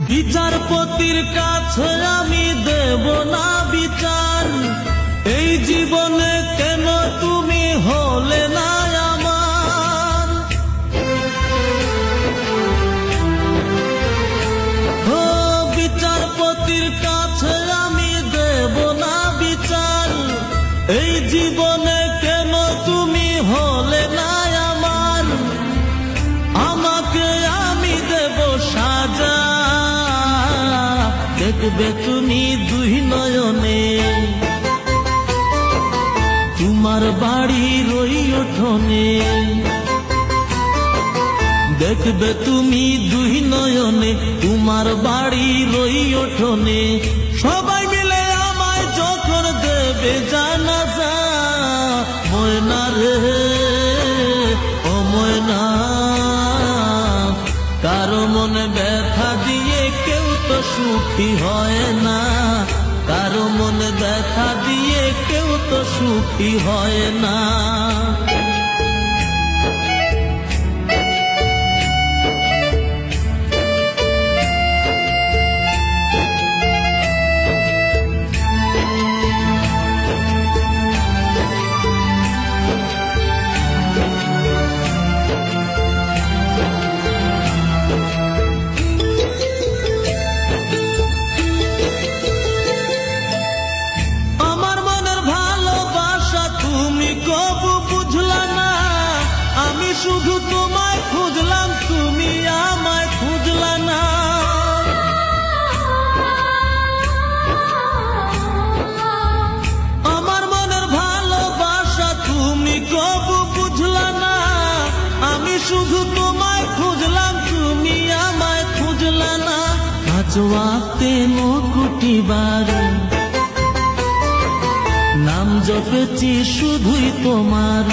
বিচারপতির কাছে আমি দেব না বিচার, এই জীবনে কেন তুমি হলে না আমার। ও বিচারপতির কাছে আমি দেব না বিচার, এই জীবনে কেন তুমি হলে না আমার। আমাকে আমি দেব সাজা, দেখবে তুমি দুই নয়নে, তোমার বাড়ির ওই উঠোনে। দেখবে তুমি দুই নয়নে, তোমার বাড়ির ওই উঠোনে। সবাই মিলে আমায় যখন দেবে জানাজা, ময়না রে ও ময়না, কারো মনে ব্যথা দিয়ে কেউ তো সুখী হয় না, কারো মনে ব্যথা দিয়ে কেউ তো সুখী হয় না। কবু বুঝলা না, আমি শুধু তোমায় খুঁজলাম, তুমি আমায় খুঁজলা না। আমার মনের ভালোবাসা তুমি কবু বুঝলা না, আমি শুধু তোমায় খুঁজলাম, তুমি আমায় খুঁজলা না। আজ ওয়াক্তে মুকুটি বাড়ি, নাম জপেছি শুধুই তোমার।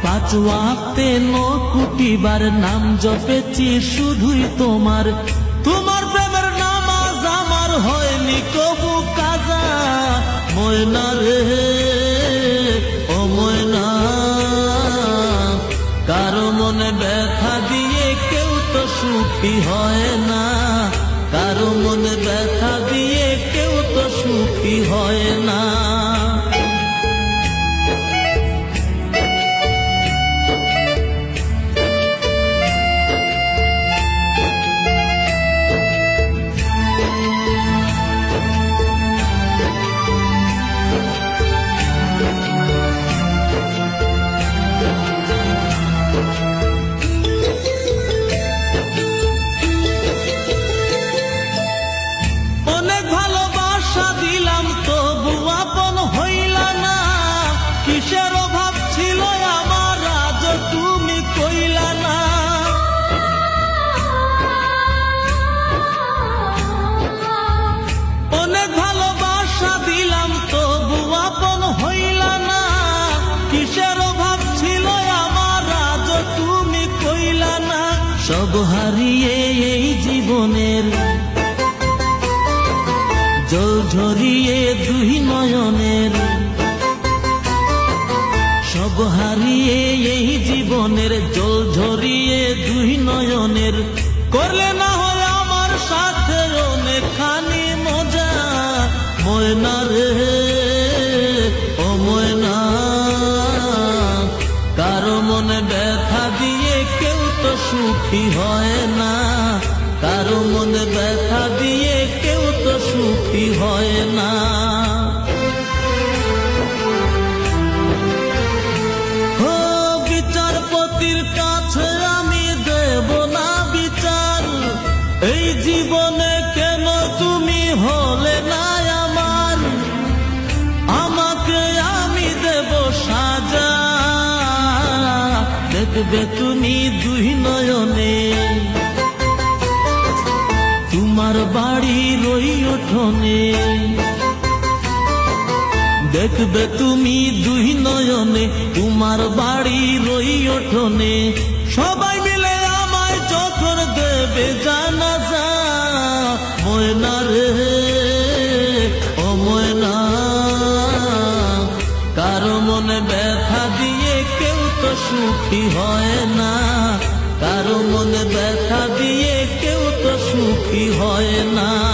পাঁচ ওয়াক্তে নকুটিবার নাম জপেছি শুধুই তোমার। তোমার প্রেমের নামাজ আমার হয়নি কবু কাজা, ময়না রে ও ময়না, কারো মনে ব্যথা দিয়ে কেউ তো সুখী হয় না, কারো মনে ব্যথা দিয়ে কেউ তো সুখী হয় না। দিলাম তবু আপন হইলা না, কিসের অভাব ছিল আমার আজ তুমি কইলা না। অনেক ভালোবাসা দিলাম তবু আপন হইলা না, কিসের অভাব ছিল আমার আজ তুমি কইলা না। সব হারিয়ে এই জীবনের জল ঝরিয়ে দুই নয়নের, সব হারিয়ে এই জীবনের জল ঝরিয়ে দুই নয়নের। করলে না হয় আমার সাথে অনেকখানি মজা, ময়না রে ও ময়না, কারো মনে ব্যথা দিয়ে কেউ তো সুখী হয় না, কারো মনে ব্যথা দিয়ে কেউ তো সুখী হয় না। ও বিচারপতির কাছে আমি দেব না বিচার, এই জীবনে কেন তুমি হলে না আমার। আমাকে আমি দেব সাজা, দেখবে তুমি দুই নয়নে, তোমার বাড়ির ওই উঠোনে। দেখবে তুমি দুই নয়নে, তোমার বাড়ির ওই উঠোনে। সবাই মিলে আমায় যখন দেবে জানাজা, ময়না রে ও ময়না, কারো মনে ব্যথা দিয়ে কেউ তো সুখী হয় না, কারো মনে ব্যথা দিয়ে সুখী হয় না।